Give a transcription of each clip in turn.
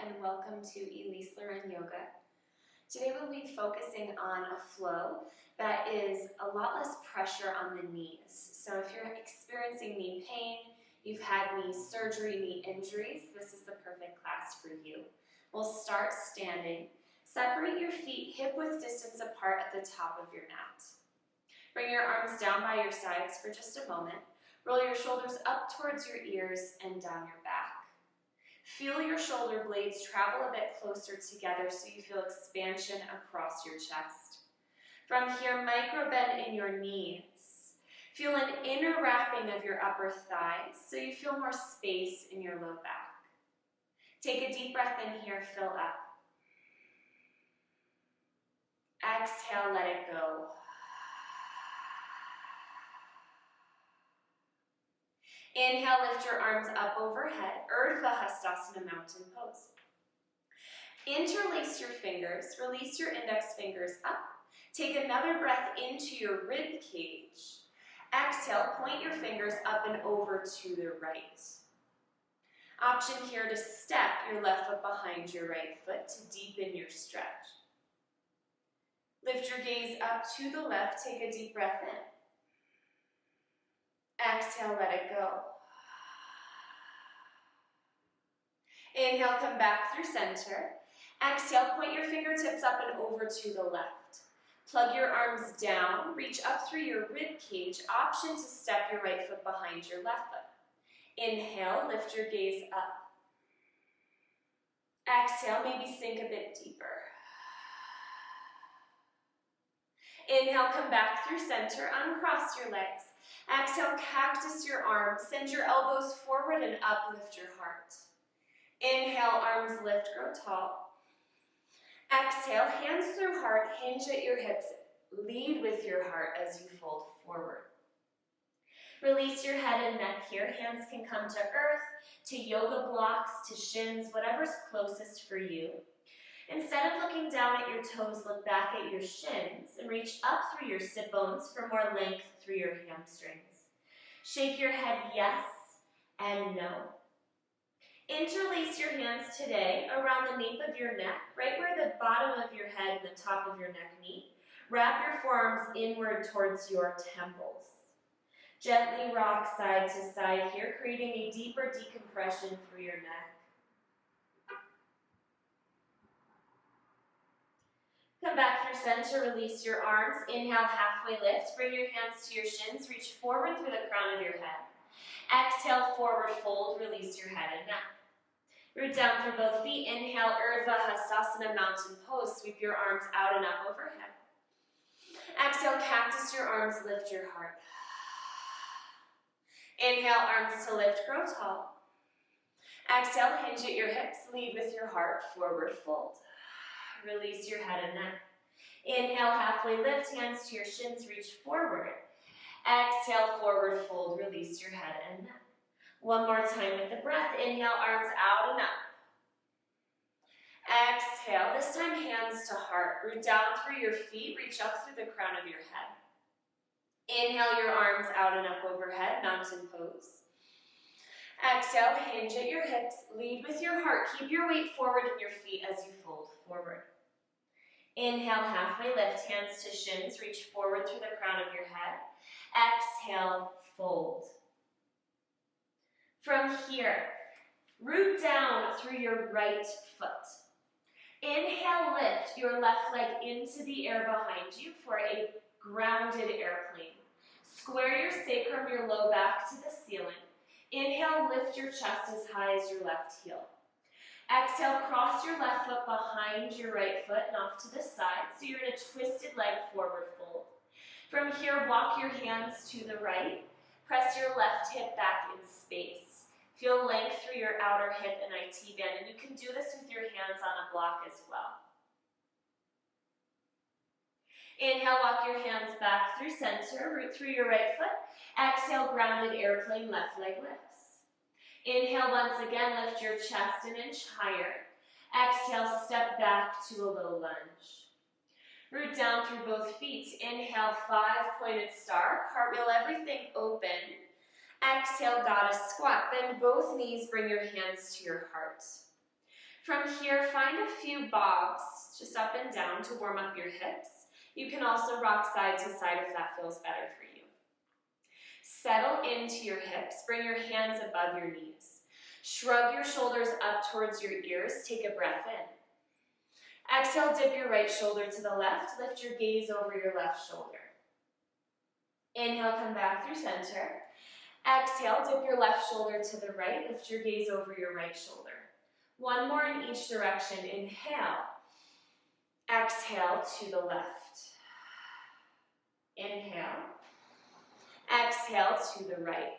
and welcome to Elyse Leren Yoga. Today we'll be focusing on a flow that is a lot less pressure on the knees. So if you're experiencing knee pain, you've had knee surgery, knee injuries, this is the perfect class for you. We'll start standing. Separate your feet hip-width distance apart at the top of your mat. Bring your arms down by your sides for just a moment. Roll your shoulders up towards your ears and down your back. Feel your shoulder blades travel a bit closer together so you feel expansion across your chest. From here, micro bend in your knees. Feel an inner wrapping of your upper thighs so you feel more space in your low back. Take a deep breath in here, fill up. Exhale, let it go. Inhale, lift your arms up overhead, Urdhva Hastasana, mountain pose. Interlace your fingers, release your index fingers up. Take another breath into your rib cage. Exhale, point your fingers up and over to the right. Option here to step your left foot behind your right foot to deepen your stretch. Lift your gaze up to the left, take a deep breath in. Exhale, let it go. Inhale, come back through center. Exhale, point your fingertips up and over to the left. Plug your arms down, reach up through your rib cage. Option to step your right foot behind your left foot. Inhale, lift your gaze up. Exhale, maybe sink a bit deeper. Inhale, come back through center, uncross your legs. Exhale, cactus your arms, send your elbows forward and up, lift your heart. Inhale, arms lift, grow tall. Exhale, hands through heart, hinge at your hips, lead with your heart as you fold forward. Release your head and neck here, hands can come to earth, to yoga blocks, to shins, whatever's closest for you. Instead of looking down at your toes, look back at your shins and reach up through your sit bones for more length through your hamstrings. Shake your head yes and no. Interlace your hands today around the nape of your neck, right where the bottom of your head and the top of your neck meet. Wrap your forearms inward towards your temples. Gently rock side to side here, creating a deeper decompression through your neck. Come back through center, release your arms. Inhale, halfway lift. Bring your hands to your shins. Reach forward through the crown of your head. Exhale, forward fold. Release your head and neck. Root down through both feet. Inhale, Urdhva Hastasana, mountain pose. Sweep your arms out and up overhead. Exhale, cactus your arms. Lift your heart. Inhale, arms to lift. Grow tall. Exhale, hinge at your hips. Lead with your heart. Forward fold. Release your head and neck. Inhale, halfway lift, hands to your shins, reach forward. Exhale, forward fold, release your head and neck. One more time with the breath. Inhale, arms out and up. Exhale, this time hands to heart. Root down through your feet, reach up through the crown of your head. Inhale, your arms out and up overhead, mountain pose. Exhale, hinge at your hips, lead with your heart. Keep your weight forward in your feet as you fold forward. Inhale, halfway lift, hands to shins, reach forward through the crown of your head. Exhale, fold. From here, root down through your right foot. Inhale, lift your left leg into the air behind you for a grounded airplane. Square your sacrum, your low back to the ceiling. Inhale, lift your chest as high as your left heel. Exhale, cross your left foot behind your right foot and off to the side, so you're in a twisted leg forward fold. From here, walk your hands to the right. Press your left hip back in space. Feel length through your outer hip and IT band, and you can do this with your hands on a block as well. Inhale, walk your hands back through center, root through your right foot. Exhale, grounded airplane, left leg lifts. Inhale, once again, lift your chest an inch higher. Exhale, step back to a low lunge. Root down through both feet. Inhale, 5-pointed star. Cartwheel everything open. Exhale, goddess squat. Bend both knees, bring your hands to your heart. From here, find a few bobs, just up and down to warm up your hips. You can also rock side to side if that feels better for you. Settle into your hips, bring your hands above your knees. Shrug your shoulders up towards your ears, take a breath in. Exhale, dip your right shoulder to the left, lift your gaze over your left shoulder. Inhale, come back through center. Exhale, dip your left shoulder to the right, lift your gaze over your right shoulder. One more in each direction. Inhale. Exhale to the left. Inhale. Exhale to the right.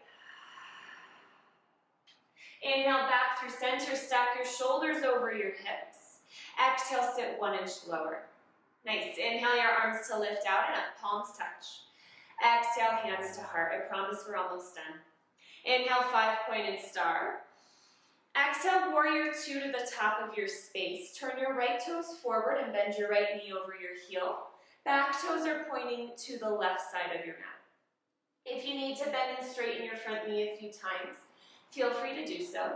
Inhale back through center. Stack your shoulders over your hips. Exhale, sit 1 inch lower. Nice. Inhale your arms to lift out and up. Palms touch. Exhale, hands to heart. I promise we're almost done. Inhale, 5-pointed star. Exhale, warrior 2 to the top of your space. Turn your right toes forward and bend your right knee over your heel. Back toes are pointing to the left side of your mat. If you need to bend and straighten your front knee a few times, feel free to do so.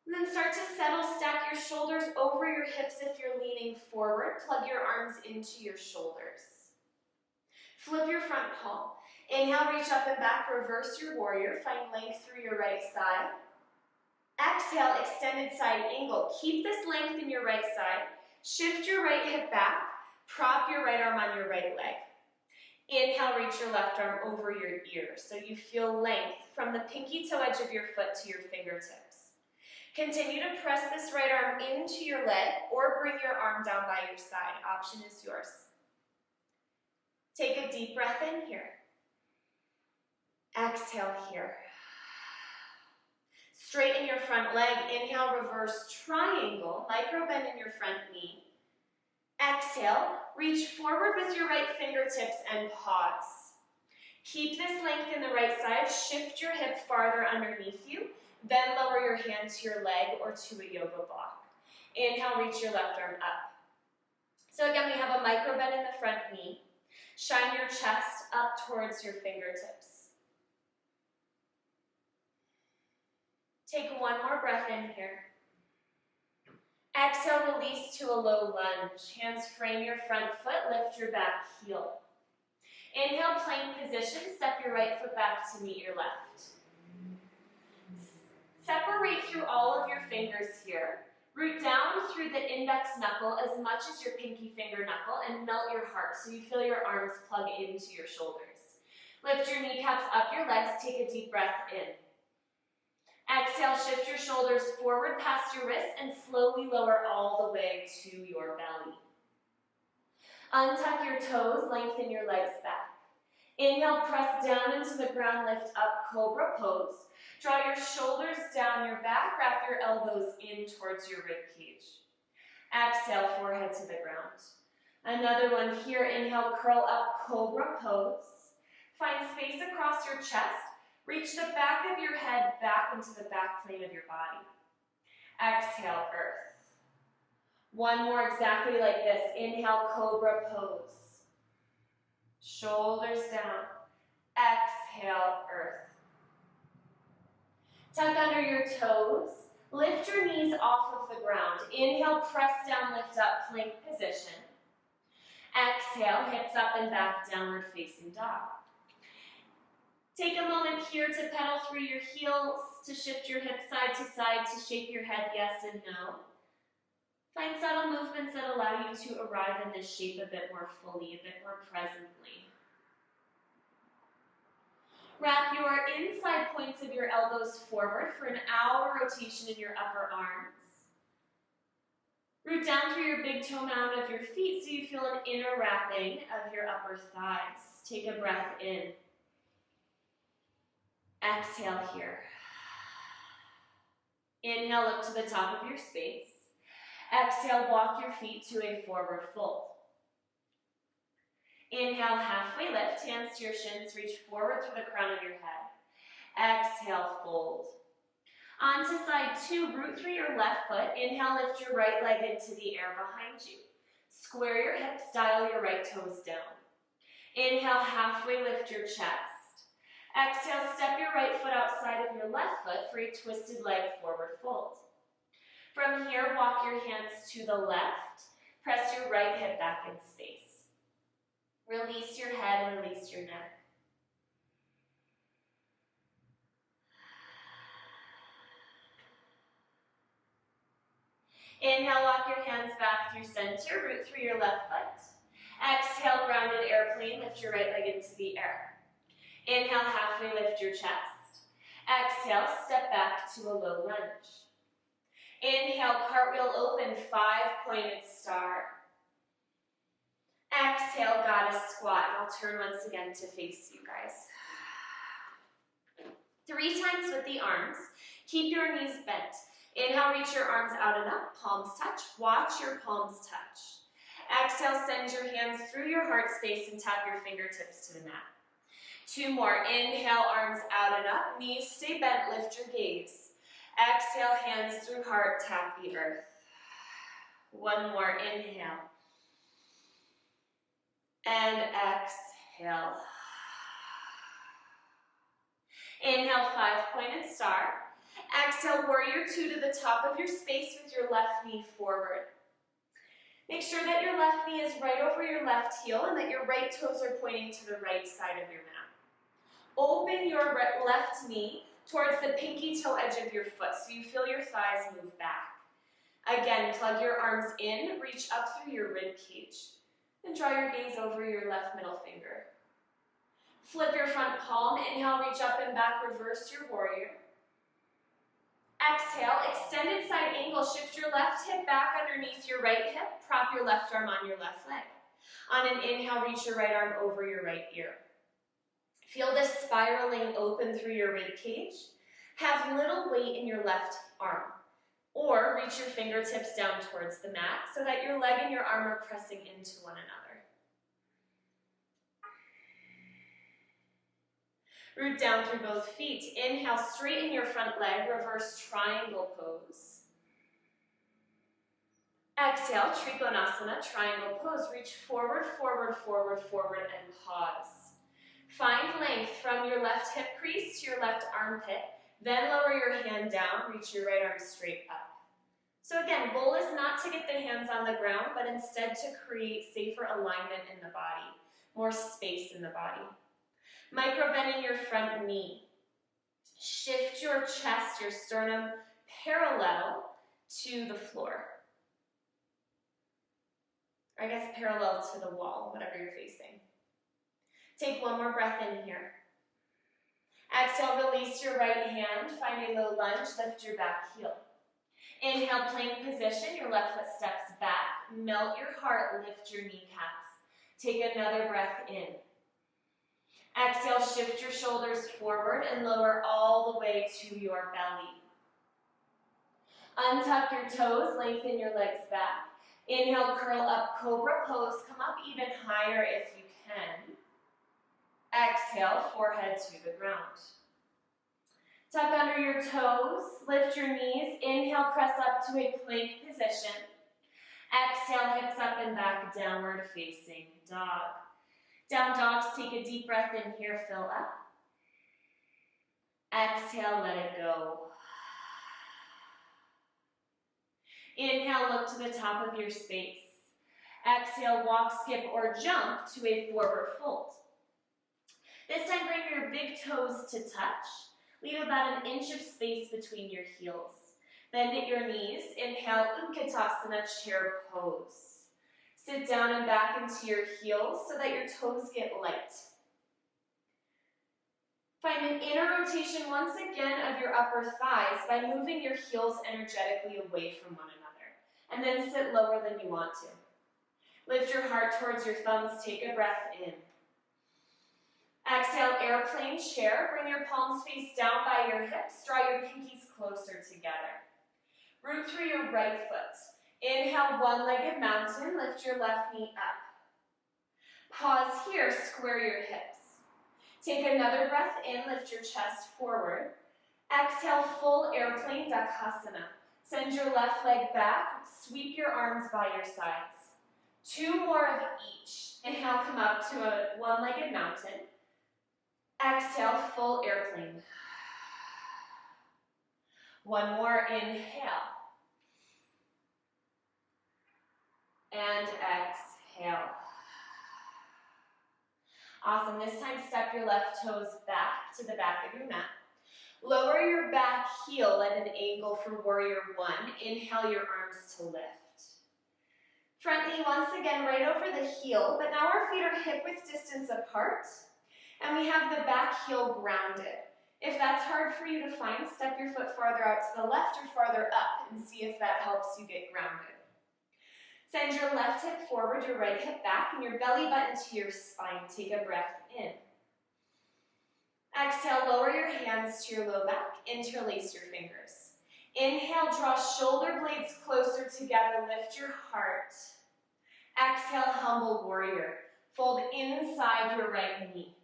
And then start to settle, stack your shoulders over your hips if you're leaning forward. Plug your arms into your shoulders. Flip your front palm. Inhale, reach up and back, reverse your warrior. Find length through your right side. Exhale, extended side angle. Keep this length in your right side. Shift your right hip back. Prop your right arm on your right leg. Inhale, reach your left arm over your ear so you feel length from the pinky toe edge of your foot to your fingertips. Continue to press this right arm into your leg or bring your arm down by your side. Option is yours. Take a deep breath in here. Exhale here. Straighten your front leg. Inhale, reverse triangle. Micro bend in your front knee. Exhale, reach forward with your right fingertips and pause. Keep this length in the right side. Shift your hip farther underneath you. Then lower your hand to your leg or to a yoga block. Inhale, reach your left arm up. So again, we have a micro bend in the front knee. Shine your chest up towards your fingertips. Take one more breath in here. Exhale, release to a low lunge. Hands frame your front foot, lift your back heel. Inhale, plank position. Step your right foot back to meet your left. Separate through all of your fingers here. Root down through the index knuckle as much as your pinky finger knuckle and melt your heart so you feel your arms plug into your shoulders. Lift your kneecaps up your legs. Take a deep breath in. Exhale, shift your shoulders forward past your wrists and slowly lower all the way to your belly. Untuck your toes, lengthen your legs back. Inhale, press down into the ground, lift up, Cobra Pose. Draw your shoulders down your back, wrap your elbows in towards your rib cage. Exhale, forehead to the ground. Another one here, inhale, curl up, Cobra Pose. Find space across your chest. Reach the back of your head back into the back plane of your body. Exhale, earth. One more exactly like this. Inhale, Cobra Pose. Shoulders down. Exhale, earth. Tuck under your toes. Lift your knees off of the ground. Inhale, press down, lift up, plank position. Exhale, hips up and back, downward facing dog. Take a moment here to pedal through your heels, to shift your hips side to side, to shake your head yes and no. Find subtle movements that allow you to arrive in this shape a bit more fully, a bit more presently. Wrap your inside points of your elbows forward for an outer rotation in your upper arms. Root down through your big toe mound of your feet so you feel an inner wrapping of your upper thighs. Take a breath in. Exhale here. Inhale, look to the top of your space. Exhale, walk your feet to a forward fold. Inhale, halfway lift, hands to your shins, reach forward through the crown of your head. Exhale, fold. On to side two, root through your left foot. Inhale, lift your right leg into the air behind you. Square your hips, dial your right toes down. Inhale, halfway lift your chest. Exhale, step your right foot outside of your left foot for a twisted leg forward fold. From here, walk your hands to the left. Press your right hip back in space. Release your head and release your neck. Inhale, walk your hands back through center, root through your left foot. Exhale, rounded airplane, lift your right leg into the air. Inhale, halfway lift your chest. Exhale, step back to a low lunge. Inhale, cartwheel open, 5-pointed star. Exhale, goddess squat. I'll turn once again to face you guys. 3 times with the arms. Keep your knees bent. Inhale, reach your arms out and up, palms touch. Watch your palms touch. Exhale, send your hands through your heart space and tap your fingertips to the mat. 2 more. Inhale, arms out and up, knees stay bent, lift your gaze. Exhale, hands through heart, tap the earth. 1 more. Inhale. And exhale. Inhale, 5-pointed star. Exhale, warrior 2 to the top of your space with your left knee forward. Make sure that your left knee is right over your left heel and that your right toes are pointing to the right side of your mat. Open your left knee towards the pinky toe edge of your foot so you feel your thighs move back. Again, plug your arms in, reach up through your rib cage, and draw your gaze over your left middle finger. Flip your front palm, inhale, reach up and back, reverse your warrior. Exhale, extended side angle, shift your left hip back underneath your right hip, prop your left arm on your left leg. On an inhale, reach your right arm over your right ear. Feel this spiraling open through your rib cage. Have little weight in your left arm, or reach your fingertips down towards the mat so that your leg and your arm are pressing into one another. Root down through both feet. Inhale, straighten your front leg, reverse triangle pose. Exhale, Trikonasana, triangle pose. Reach forward, forward, forward, forward, and pause. Find length from your left hip crease to your left armpit. Then lower your hand down, reach your right arm straight up. So again, goal is not to get the hands on the ground, but instead to create safer alignment in the body, more space in the body. Micro bending your front knee. Shift your chest, your sternum parallel to the floor. Or I guess parallel to the wall, whatever you're facing. Take 1 more breath in here. Exhale, release your right hand, find a low lunge, lift your back heel. Inhale, plank position, your left foot steps back, melt your heart, lift your kneecaps. Take another breath in. Exhale, shift your shoulders forward and lower all the way to your belly. Untuck your toes, lengthen your legs back. Inhale, curl up, cobra pose. Come up even higher if you can. Exhale, forehead to the ground. Tuck under your toes, lift your knees. Inhale, press up to a plank position. Exhale, hips up and back, downward facing dog. Down dogs, take a deep breath in here, fill up. Exhale, let it go. Inhale, look to the top of your space. Exhale, walk, skip, or jump to a forward fold. This time, bring your big toes to touch. Leave about 1 inch of space between your heels. Bend at your knees. Inhale, Utkatasana, chair pose. Sit down and back into your heels so that your toes get light. Find an inner rotation once again of your upper thighs by moving your heels energetically away from one another. And then sit lower than you want to. Lift your heart towards your thumbs. Take a breath in. Exhale, airplane chair. Bring your palms face down by your hips. Draw your pinkies closer together. Root through your right foot. Inhale, one-legged mountain. Lift your left knee up. Pause here, square your hips. Take another breath in, lift your chest forward. Exhale, full airplane Dakasana. Send your left leg back, sweep your arms by your sides. 2 more of each. Inhale, come up to a one-legged mountain. Exhale, full airplane. 1 more, inhale. And exhale. Awesome. This time, step your left toes back to the back of your mat. Lower your back heel at an angle for warrior one. Inhale your arms to lift. Front knee once again right over the heel, but now our feet are hip-width distance apart, and we have the back heel grounded. If that's hard for you to find, step your foot farther out to the left or farther up and see if that helps you get grounded. Send your left hip forward, your right hip back, and your belly button to your spine. Take a breath in. Exhale, lower your hands to your low back. Interlace your fingers. Inhale, draw shoulder blades closer together. Lift your heart. Exhale, humble warrior. Fold inside your right knee.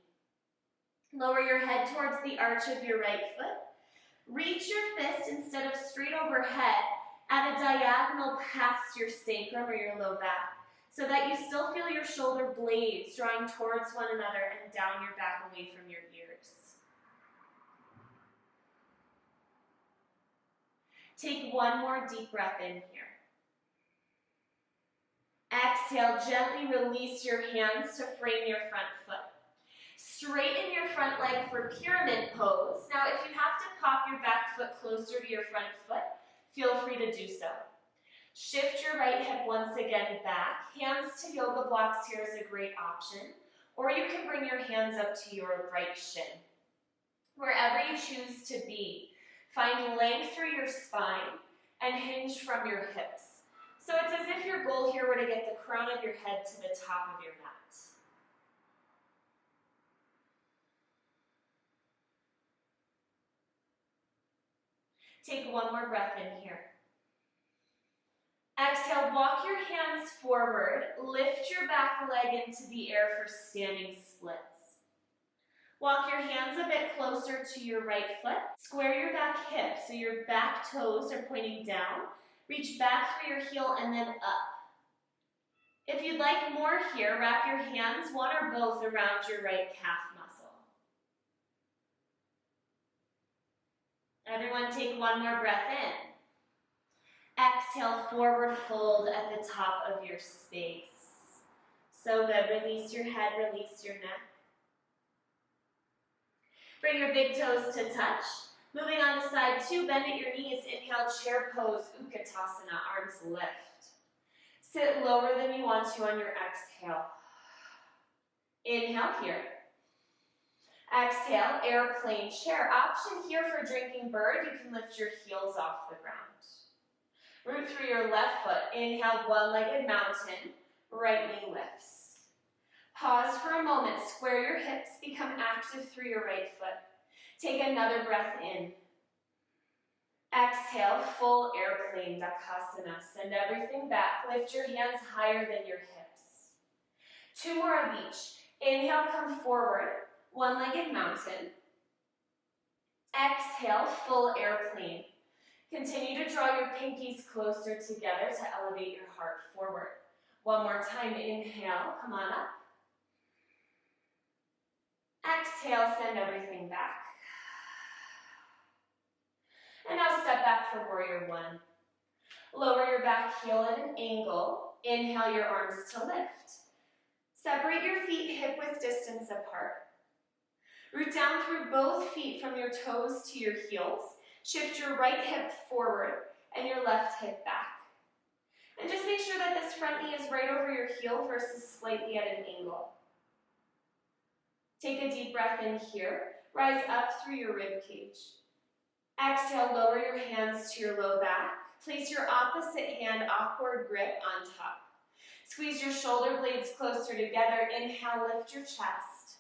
Lower your head towards the arch of your right foot. Reach your fist instead of straight overhead at a diagonal past your sacrum or your low back, so that you still feel your shoulder blades drawing towards one another and down your back away from your ears. Take one more deep breath in here. Exhale, gently release your hands to frame your front foot. Straighten your front leg for pyramid pose. Now, if you have to pop your back foot closer to your front foot, feel free to do so. Shift your right hip once again back. Hands to yoga blocks here is a great option. Or you can bring your hands up to your right shin. Wherever you choose to be, find length through your spine and hinge from your hips. So it's as if your goal here were to get the crown of your head to the top of your mat. Take one more breath in here. Exhale, walk your hands forward. Lift your back leg into the air for standing splits. Walk your hands a bit closer to your right foot. Square your back hip so your back toes are pointing down. Reach back through your heel and then up. If you'd like more here, wrap your hands, one or both, around your right calf muscle. Everyone take one more breath in. Exhale, forward fold at the top of your space. So good. Release your head, release your neck. Bring your big toes to touch. Moving on to side two, bend at your knees. Inhale, chair pose, Utkatasana, arms lift. Sit lower than you want to on your exhale. Inhale here. Exhale, airplane chair. Option here for drinking bird. You can lift your heels off the ground. Root through your left foot. Inhale, one-legged mountain. Right knee lifts. Pause for a moment. Square your hips. Become active through your right foot. Take another breath in. Exhale, full airplane, Dakasana. Send everything back. Lift your hands higher than your hips. Two more of each. Inhale, come forward. One-legged mountain. Exhale, full airplane. Continue to draw your pinkies closer together to elevate your heart forward. One more time. Inhale, come on up. Exhale, send everything back. And now step back for warrior one. Lower your back heel at an angle. Inhale your arms to lift. Separate your feet hip-width distance apart. Root down through both feet from your toes to your heels. Shift your right hip forward and your left hip back. And just make sure that this front knee is right over your heel versus slightly at an angle. Take a deep breath in here. Rise up through your rib cage. Exhale, lower your hands to your low back. Place your opposite hand awkward grip on top. Squeeze your shoulder blades closer together. Inhale, lift your chest.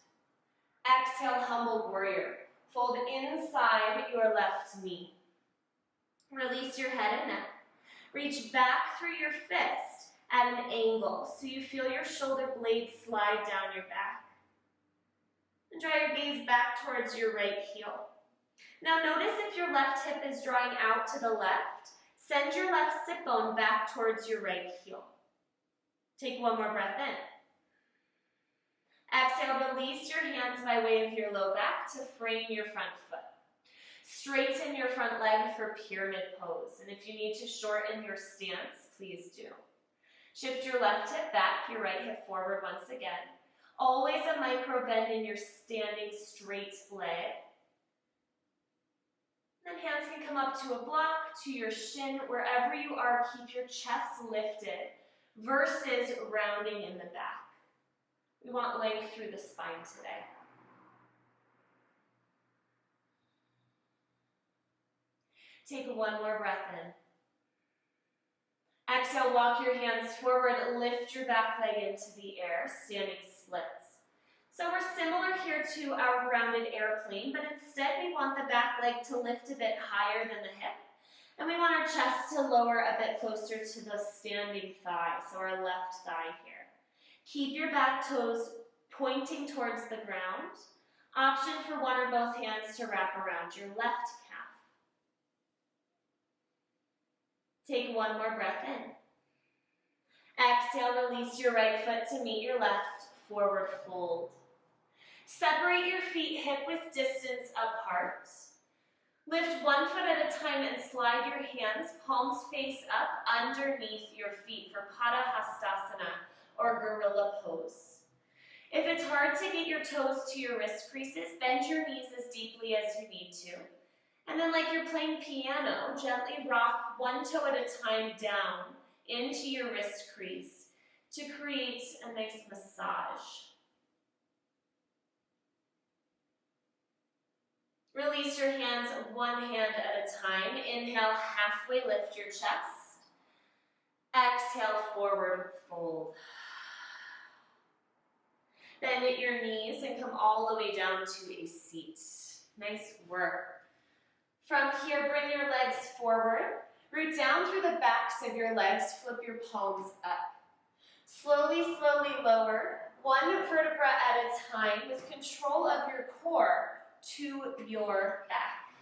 Exhale, humble warrior. Fold inside your left knee. Release your head and neck. Reach back through your fist at an angle so you feel your shoulder blades slide down your back. And draw your gaze back towards your right heel. Now notice if your left hip is drawing out to the left, send your left sit bone back towards your right heel. Take one more breath in. Exhale, release your hands by way of your low back to frame your front foot. Straighten your front leg for pyramid pose. And if you need to shorten your stance, please do. Shift your left hip back, your right hip forward once again. Always a micro bend in your standing straight leg. Then hands can come up to a block, to your shin. Wherever you are, keep your chest lifted versus rounding in the back. We want length through the spine today. Take one more breath in. Exhale, walk your hands forward, lift your back leg into the air, standing splits. So we're similar here to our grounded airplane, but instead we want the back leg to lift a bit higher than the hip, and we want our chest to lower a bit closer to the standing thigh, so our left thigh here. Keep your back toes pointing towards the ground. Option for one or both hands to wrap around your left calf. Take one more breath in. Exhale, release your right foot to meet your left, forward fold. Separate your feet hip-width distance apart. Lift one foot at a time and slide your hands, palms face up, underneath your feet for Padahastasana or Gorilla Pose. If it's hard to get your toes to your wrist creases, bend your knees as deeply as you need to. And then like you're playing piano, gently rock one toe at a time down into your wrist crease to create a nice massage. Release your hands one hand at a time. Inhale, halfway lift your chest. Exhale, forward fold. Bend at your knees and come all the way down to a seat. Nice work. From here, bring your legs forward. Root down through the backs of your legs. Flip your palms up. Slowly, slowly lower, one vertebra at a time with control of your core to your back.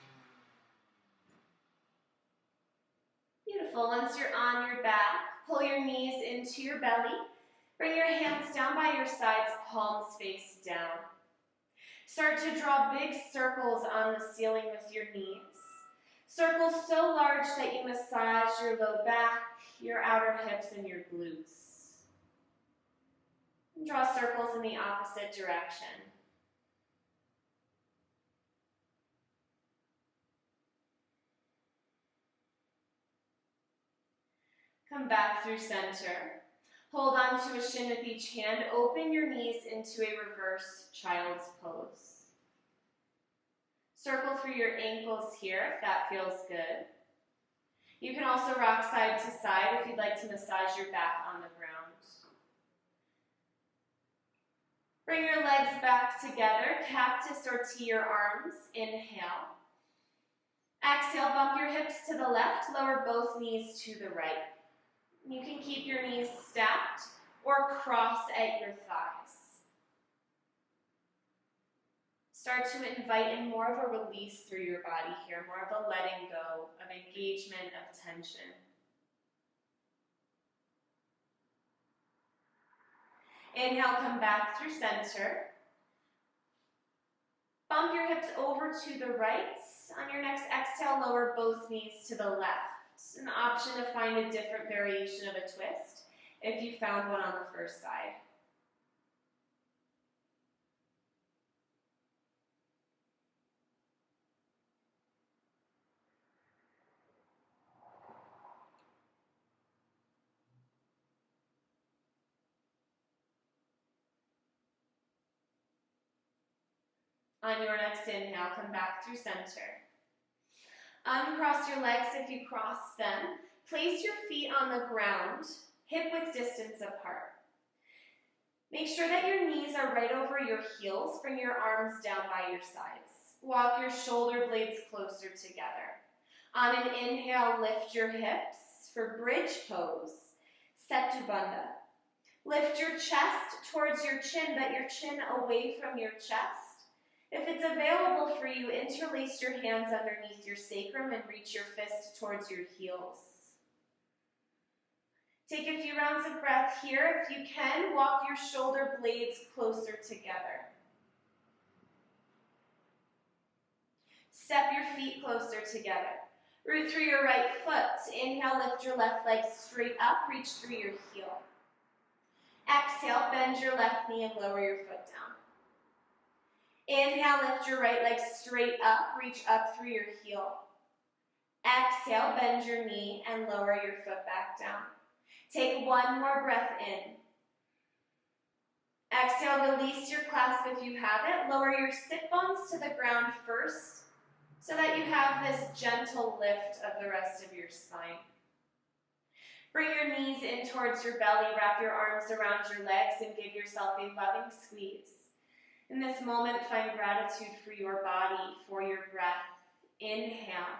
Beautiful. Once you're on your back, pull your knees into your belly. Bring your hands down by your sides, palms face down. Start to draw big circles on the ceiling with your knees. Circles so large that you massage your low back, your outer hips, and your glutes. And draw circles in the opposite direction. Come back through center. Hold on to a shin with each hand. Open your knees into a reverse child's pose. Circle through your ankles here if that feels good. You can also rock side to side if you'd like to massage your back on the ground. Bring your legs back together, cactus or T your arms. Inhale. Exhale, bump your hips to the left, lower both knees to the right. You can keep your knees stacked or cross at your thighs. Start to invite in more of a release through your body here, more of a letting go, of engagement, of tension. Inhale, come back through center. Bump your hips over to the right. On your next exhale, lower both knees to the left. It's an option to find a different variation of a twist if you found one on the first side. On your next inhale, come back through center. Uncross your legs if you cross them. Place your feet on the ground, hip-width distance apart. Make sure that your knees are right over your heels. Bring your arms down by your sides. Walk your shoulder blades closer together. On an inhale, lift your hips for bridge pose, Setu Bandha. Lift your chest towards your chin, but your chin away from your chest. If it's available for you, interlace your hands underneath your sacrum and reach your fist towards your heels. Take a few rounds of breath here. If you can, walk your shoulder blades closer together. Step your feet closer together. Root through your right foot. Inhale, lift your left leg straight up, reach through your heel. Exhale, bend your left knee and lower your foot down. Inhale, lift your right leg straight up, reach up through your heel. Exhale, bend your knee and lower your foot back down. Take one more breath in. Exhale, release your clasp if you have it. Lower your sit bones to the ground first so that you have this gentle lift of the rest of your spine. Bring your knees in towards your belly, wrap your arms around your legs, and give yourself a loving squeeze. In this moment, find gratitude for your body, for your breath. Inhale.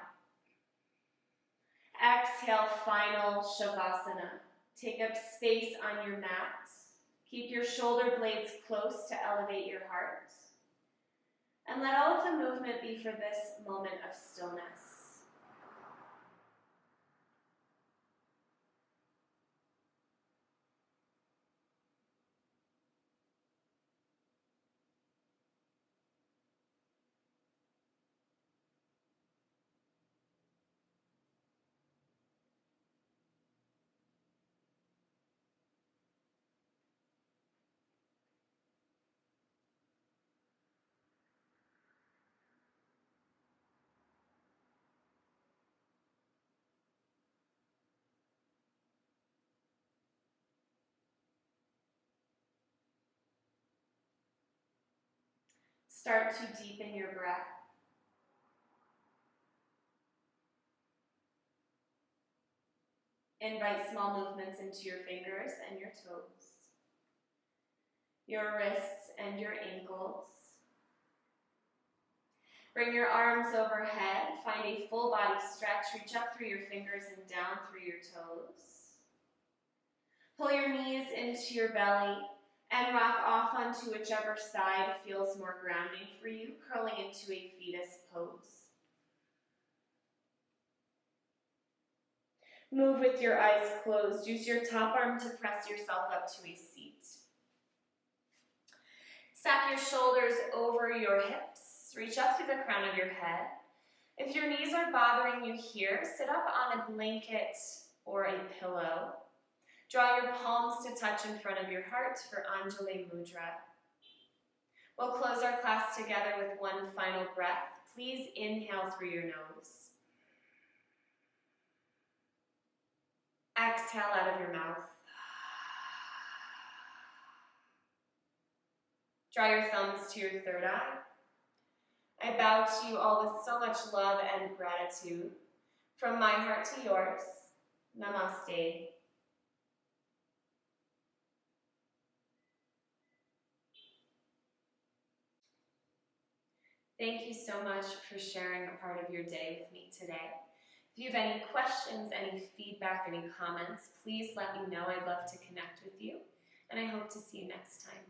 Exhale, final Shavasana. Take up space on your mat. Keep your shoulder blades close to elevate your heart. And let all of the movement be for this moment of stillness. Start to deepen your breath. Invite small movements into your fingers and your toes, your wrists and your ankles. Bring your arms overhead. Find a full body stretch. Reach up through your fingers and down through your toes. Pull your knees into your belly and rock off onto whichever side feels more grounding for you, curling into a fetus pose. Move with your eyes closed. Use your top arm to press yourself up to a seat. Stack your shoulders over your hips. Reach up through the crown of your head. If your knees are bothering you here, sit up on a blanket or a pillow. Draw your palms to touch in front of your heart for Anjali Mudra. We'll close our class together with one final breath. Please inhale through your nose. Exhale out of your mouth. Draw your thumbs to your third eye. I bow to you all with so much love and gratitude. From my heart to yours, namaste. Thank you so much for sharing a part of your day with me today. If you have any questions, any feedback, any comments, please let me know. I'd love to connect with you, and I hope to see you next time.